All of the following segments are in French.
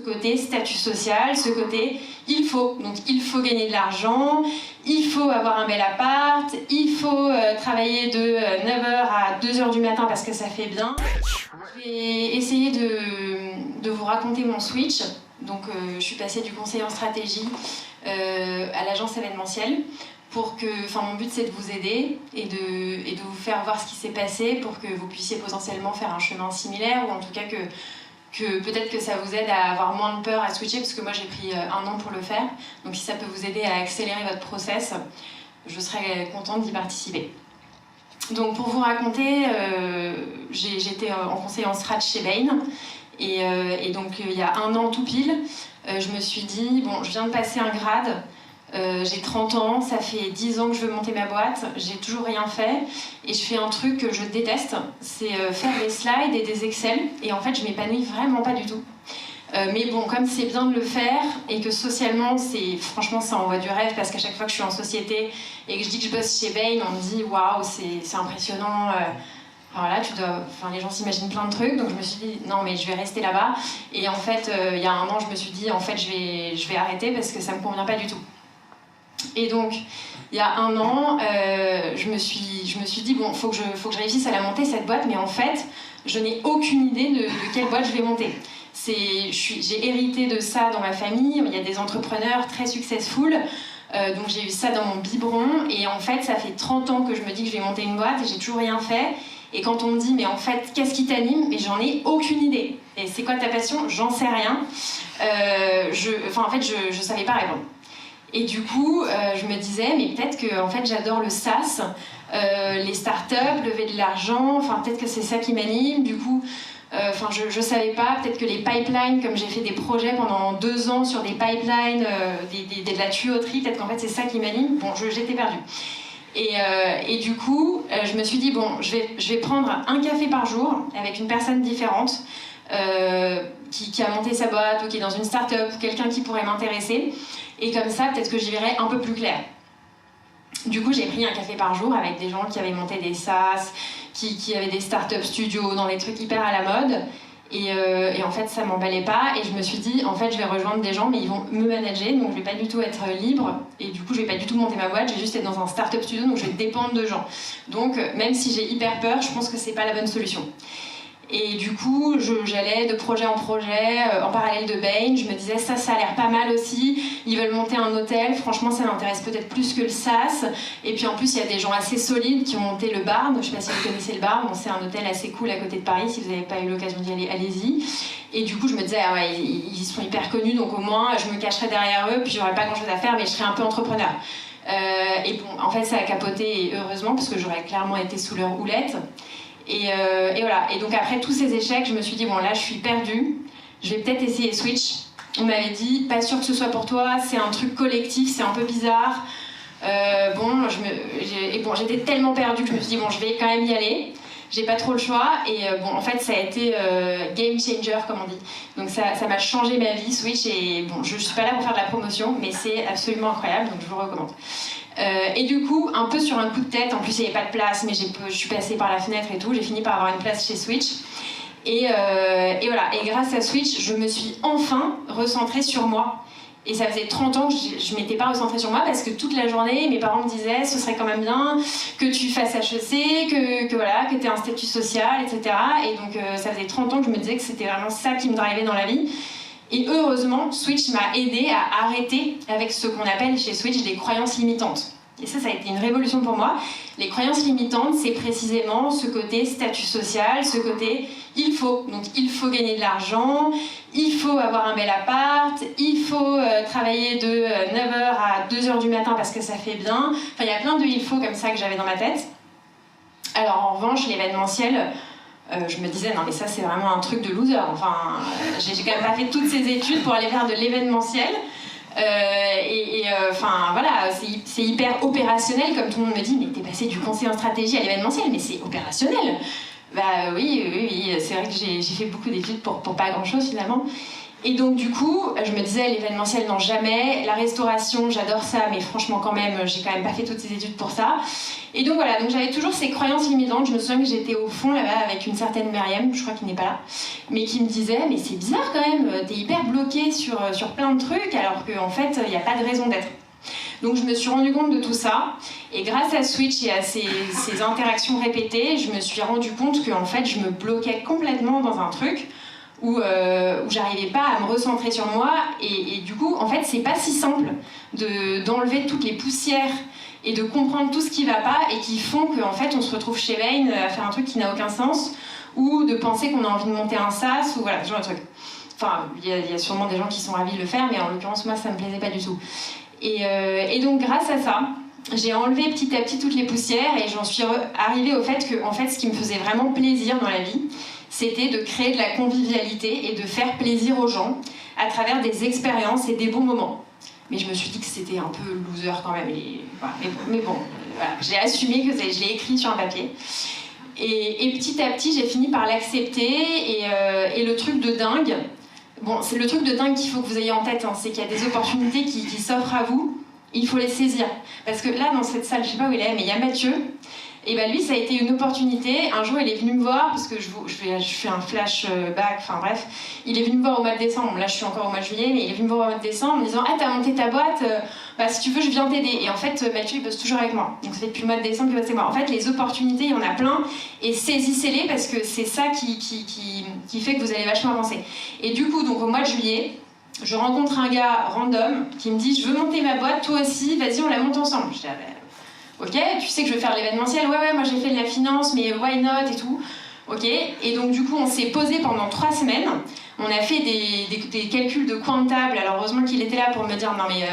côté statut social, ce côté il faut. Donc il faut gagner de l'argent, il faut avoir un bel appart, il faut travailler de 9h à 2h du matin parce que ça fait bien. Je vais essayer de vous raconter mon switch. Donc je suis passée du conseiller en stratégie à l'agence événementielle. Mon but c'est de vous aider et de vous faire voir ce qui s'est passé pour que vous puissiez potentiellement faire un chemin similaire ou en tout cas que peut-être que ça vous aide à avoir moins de peur à switcher parce que moi j'ai pris 1 an pour le faire. Donc si ça peut vous aider à accélérer votre process, je serais contente d'y participer. Donc pour vous raconter, j'étais en conseiller en strat chez Bain et donc il y a 1 an tout pile, je me suis dit bon je viens de passer un grade. J'ai 30 ans, ça fait 10 ans que je veux monter ma boîte, j'ai toujours rien fait et je fais un truc que je déteste, c'est faire des slides et des Excel et en fait je m'épanouis vraiment pas du tout. Mais bon, comme c'est bien de le faire et que socialement, franchement ça envoie du rêve parce qu'à chaque fois que je suis en société et que je dis que je bosse chez Bain, on me dit waouh, c'est impressionnant. Alors là, les gens s'imaginent plein de trucs, donc je me suis dit non mais je vais rester là-bas. Et en fait, il y a 1 an, je me suis dit en fait je vais arrêter parce que ça me convient pas du tout. Et donc, il y a 1 an, je me suis dit, bon, faut que je réussisse à la monter, cette boîte, mais en fait, je n'ai aucune idée de quelle boîte je vais monter. J'ai hérité de ça dans ma famille, il y a des entrepreneurs très successful, donc j'ai eu ça dans mon biberon, et en fait, ça fait 30 ans que je me dis que je vais monter une boîte, et j'ai toujours rien fait. Et quand on me dit, mais en fait, qu'est-ce qui t'anime? Mais j'en ai aucune idée. Et c'est quoi ta passion? J'en sais rien. Je savais pas répondre. Et du coup, je me disais, mais peut-être que en fait, j'adore le SaaS, les startups, lever de l'argent, peut-être que c'est ça qui m'anime. Du coup, je savais pas, peut-être que les pipelines, comme j'ai fait des projets pendant 2 ans sur des pipelines, de la tuyauterie, peut-être qu'en fait, c'est ça qui m'anime. Bon, j'étais perdue. Et du coup, je me suis dit, bon, je vais prendre un café par jour avec une personne différente qui a monté sa boîte ou qui est dans une start-up ou quelqu'un qui pourrait m'intéresser. Et comme ça, peut-être que j'y verrai un peu plus clair. Du coup, j'ai pris un café par jour avec des gens qui avaient monté des SaaS, qui avaient des start-up studios dans des trucs hyper à la mode. Et en fait, ça m'emballait pas. Et je me suis dit, en fait, je vais rejoindre des gens, mais ils vont me manager. Donc, je vais pas du tout être libre. Et du coup, je vais pas du tout monter ma boîte. Je vais juste être dans un start-up studio. Donc, je vais dépendre de gens. Donc, même si j'ai hyper peur, je pense que c'est pas la bonne solution. Et du coup, j'allais de projet en projet, en parallèle de Bain. Je me disais, ça a l'air pas mal aussi. Ils veulent monter un hôtel. Franchement, ça m'intéresse peut-être plus que le SaaS. Et puis en plus, il y a des gens assez solides qui ont monté le Barn. Je sais pas si vous connaissez le Barn. Bon, c'est un hôtel assez cool à côté de Paris. Si vous n'avez pas eu l'occasion d'y aller, allez-y. Et du coup, je me disais, ah ouais, ils sont hyper connus. Donc au moins, je me cacherais derrière eux. Puis j'aurais pas grand-chose à faire, mais je serais un peu entrepreneur. Et bon, en fait, ça a capoté, et heureusement, parce que j'aurais clairement été sous leur houlette. Et voilà. Et donc après tous ces échecs, je me suis dit bon là je suis perdue, je vais peut-être essayer Switch. On m'avait dit pas sûr que ce soit pour toi, c'est un truc collectif, c'est un peu bizarre. J'étais tellement perdue que je me suis dit bon je vais quand même y aller. J'ai pas trop le choix et en fait ça a été game changer comme on dit. Donc ça m'a changé ma vie Switch et bon je suis pas là pour faire de la promotion mais c'est absolument incroyable donc je vous recommande. Et du coup, un peu sur un coup de tête, en plus il n'y avait pas de place, mais je suis passée par la fenêtre et tout, j'ai fini par avoir une place chez Switch. Et voilà, et grâce à Switch, je me suis enfin recentrée sur moi. Et ça faisait 30 ans que je m'étais pas recentrée sur moi parce que toute la journée, mes parents me disaient ce serait quand même bien que tu fasses HEC, que tu aies un statut social, etc. Et donc ça faisait 30 ans que je me disais que c'était vraiment ça qui me drivait dans la vie. Et heureusement, Switch m'a aidé à arrêter avec ce qu'on appelle chez Switch des croyances limitantes. Et ça a été une révolution pour moi. Les croyances limitantes, c'est précisément ce côté statut social, ce côté il faut. Donc il faut gagner de l'argent, il faut avoir un bel appart, il faut travailler de 9h à 2h du matin parce que ça fait bien. Enfin, il y a plein de il faut comme ça que j'avais dans ma tête. Alors en revanche, l'événementiel, je me disais non mais ça c'est vraiment un truc de loser. Enfin, j'ai quand même pas fait toutes ces études pour aller faire de l'événementiel. Voilà, c'est hyper opérationnel comme tout le monde me dit mais t'es passé du conseil en stratégie à l'événementiel mais c'est opérationnel. Bah oui, c'est vrai que j'ai fait beaucoup d'études pour pas grand chose finalement Et donc du coup, je me disais l'événementiel non jamais, la restauration j'adore ça, mais franchement quand même, j'ai quand même pas fait toutes ces études pour ça. Et donc voilà, donc j'avais toujours ces croyances limitantes. Je me souviens que j'étais au fond là-bas avec une certaine Myriam, je crois qu'il n'est pas là, mais qui me disait mais c'est bizarre quand même, t'es hyper bloquée sur plein de trucs alors qu'en fait il n'y a pas de raison d'être. Donc je me suis rendu compte de tout ça, et grâce à Switch et à ces interactions répétées, je me suis rendu compte que en fait je me bloquais complètement dans un truc où j'arrivais pas à me recentrer sur moi, et du coup en fait c'est pas si simple d'enlever toutes les poussières et de comprendre tout ce qui va pas et qui font qu'en fait on se retrouve chez Bain à faire un truc qui n'a aucun sens, ou de penser qu'on a envie de monter un SaaS, ou voilà, ce genre de truc. Enfin, il y a sûrement des gens qui sont ravis de le faire, mais en l'occurrence moi ça me plaisait pas du tout. Et donc grâce à ça, j'ai enlevé petit à petit toutes les poussières, et j'en suis arrivée au fait que en fait, ce qui me faisait vraiment plaisir dans la vie, c'était de créer de la convivialité et de faire plaisir aux gens à travers des expériences et des bons moments. Mais je me suis dit que c'était un peu loser quand même. Voilà, mais bon, voilà, j'ai assumé que je l'ai écrit sur un papier. Et petit à petit, j'ai fini par l'accepter, et le truc de dingue, bon, c'est le truc de dingue qu'il faut que vous ayez en tête, hein, c'est qu'il y a des opportunités qui s'offrent à vous, il faut les saisir. Parce que là, dans cette salle, je sais pas où il est, mais il y a Mathieu. Et ben lui, ça a été une opportunité. Un jour, il est venu me voir, parce que je fais un flashback, enfin bref. Il est venu me voir au mois de décembre. Là, je suis encore au mois de juillet, mais il est venu me voir au mois de décembre en me disant « Ah, t'as monté ta boîte, bah si tu veux, je viens t'aider. » Et en fait, Mathieu, il bosse toujours avec moi. Donc ça fait depuis le mois de décembre qu'il bosse avec moi. En fait, les opportunités, il y en a plein. Et saisissez-les, parce que c'est ça qui fait que vous allez vachement avancer. Et du coup, donc au mois de juillet, je rencontre un gars random qui me dit « Je veux monter ma boîte, toi aussi, vas-y, on la monte ensemble. » Je dis « Ok, tu sais que je veux faire l'événementiel, ouais, moi j'ai fait de la finance, mais why not et tout. Ok, et donc du coup on s'est posé pendant 3 semaines, on a fait des calculs de comptable. Alors heureusement qu'il était là pour me dire non mais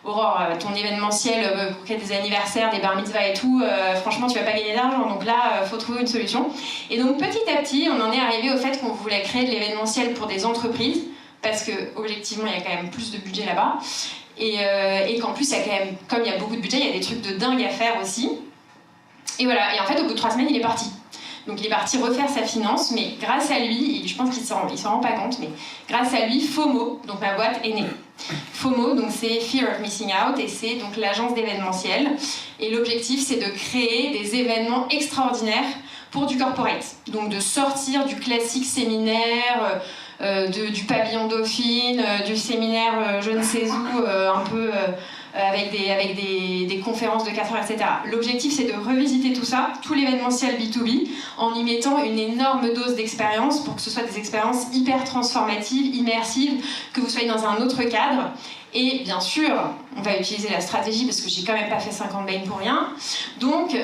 Aurore, ton événementiel pour qu'il y ait des anniversaires, des bar mitzvahs et tout, franchement tu vas pas gagner d'argent, donc là faut trouver une solution. Et donc petit à petit on en est arrivé au fait qu'on voulait créer de l'événementiel pour des entreprises, parce que objectivement il y a quand même plus de budget là-bas. Et qu'en plus, il y a quand même, comme il y a beaucoup de budget, il y a des trucs de dingue à faire aussi. Et voilà, et en fait, au bout de 3 semaines, il est parti. Donc il est parti refaire sa finance, mais grâce à lui, et je pense qu'il ne s'en rend pas compte, mais grâce à lui, FOMO, donc ma boîte, est née. FOMO, donc c'est Fear of Missing Out, et c'est donc l'agence d'événementiel. Et l'objectif, c'est de créer des événements extraordinaires pour du corporate. Donc de sortir du classique séminaire, du pavillon Dauphine, du séminaire je ne sais où, un peu avec des conférences de 4 heures, etc. L'objectif, c'est de revisiter tout ça, tout l'événementiel B2B, en y mettant une énorme dose d'expérience pour que ce soit des expériences hyper transformatives, immersives, que vous soyez dans un autre cadre. Et bien sûr, on va utiliser la stratégie, parce que j'ai quand même pas fait 50 Bain pour rien. Donc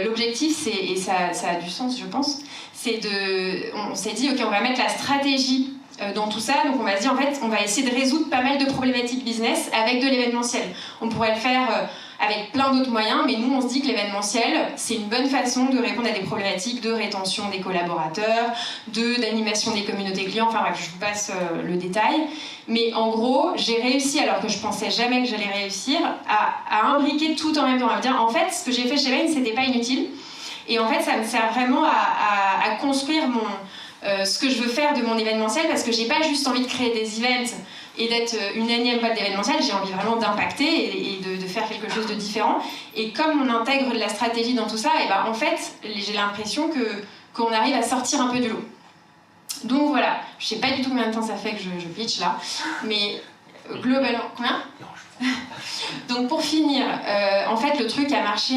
l'objectif, c'est, et ça a du sens je pense, on s'est dit ok, on va mettre la stratégie dans tout ça, donc on va se dire en fait on va essayer de résoudre pas mal de problématiques business avec de l'événementiel. On pourrait le faire avec plein d'autres moyens, mais nous on se dit que l'événementiel c'est une bonne façon de répondre à des problématiques de rétention des collaborateurs, d'animation des communautés clients, enfin bref, je vous passe le détail. Mais en gros, j'ai réussi, alors que je pensais jamais que j'allais réussir, à imbriquer tout en même temps, à me dire en fait ce que j'ai fait chez Bain c'était pas inutile, et en fait ça me sert vraiment à construire ce que je veux faire de mon événementiel, parce que j'ai pas juste envie de créer des events et d'être une énième boîte d'événementiel, j'ai envie vraiment d'impacter et de faire quelque chose de différent. Et comme on intègre de la stratégie dans tout ça, et ben en fait j'ai l'impression qu'on arrive à sortir un peu du lot. Donc voilà, je sais pas du tout combien de temps ça fait que je pitch là, mais globalement, combien ? Donc pour finir, en fait le truc a marché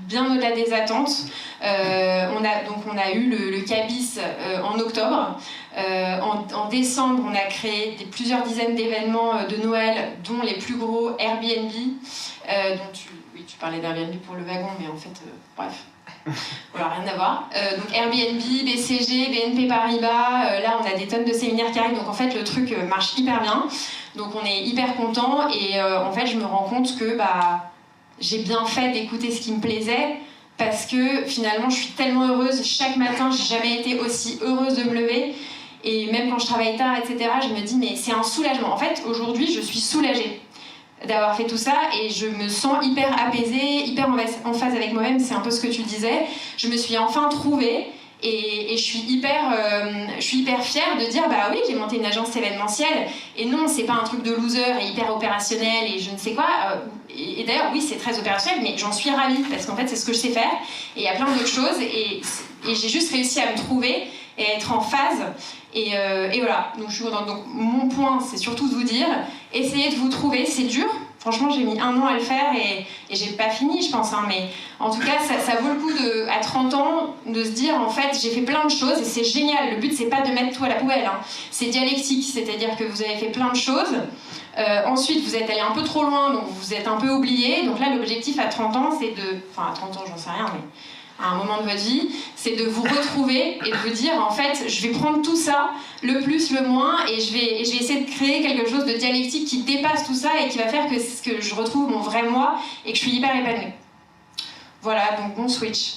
bien au-delà des attentes. On a eu le CABIS en octobre. En décembre, on a créé plusieurs dizaines d'événements de Noël, dont les plus gros Airbnb. Tu parlais d'Airbnb pour le wagon, mais en fait, bref. Voilà, rien à voir. Donc Airbnb, BCG, BNP Paribas, là on a des tonnes de séminaires qui arrivent, donc en fait le truc marche hyper bien. Donc on est hyper content, et en fait je me rends compte que j'ai bien fait d'écouter ce qui me plaisait, parce que finalement je suis tellement heureuse chaque matin, j'ai jamais été aussi heureuse de me lever, et même quand je travaille tard, etc., je me dis mais c'est un soulagement. En fait aujourd'hui je suis soulagée d'avoir fait tout ça, et je me sens hyper apaisée, hyper en phase avec moi-même, c'est un peu ce que tu disais. Je me suis enfin trouvée, Et je suis hyper fière de dire bah oui, j'ai monté une agence événementielle et non, c'est pas un truc de loser et hyper opérationnel et je ne sais quoi. Et d'ailleurs, oui, c'est très opérationnel, mais j'en suis ravie parce qu'en fait, c'est ce que je sais faire. Et il y a plein d'autres choses et j'ai juste réussi à me trouver et à être en phase. Et voilà, donc je suis contente. Donc mon point, c'est surtout de vous dire, essayez de vous trouver, c'est dur. Franchement, j'ai mis 1 an à le faire et j'ai pas fini, je pense. Hein, mais en tout cas, ça vaut le coup à 30 ans de se dire, en fait, j'ai fait plein de choses et c'est génial. Le but, c'est pas de mettre tout à la poubelle. Hein. C'est dialectique, c'est-à-dire que vous avez fait plein de choses. Ensuite, vous êtes allé un peu trop loin, donc vous êtes un peu oublié. Donc là, l'objectif à 30 ans, c'est de... Enfin, à 30 ans, j'en sais rien, mais à un moment de votre vie, c'est de vous retrouver et de vous dire, en fait, je vais prendre tout ça, le plus, le moins, et je vais essayer de créer quelque chose de dialectique qui dépasse tout ça et qui va faire que je retrouve mon vrai moi et que je suis hyper épanouie. Voilà, donc bon switch.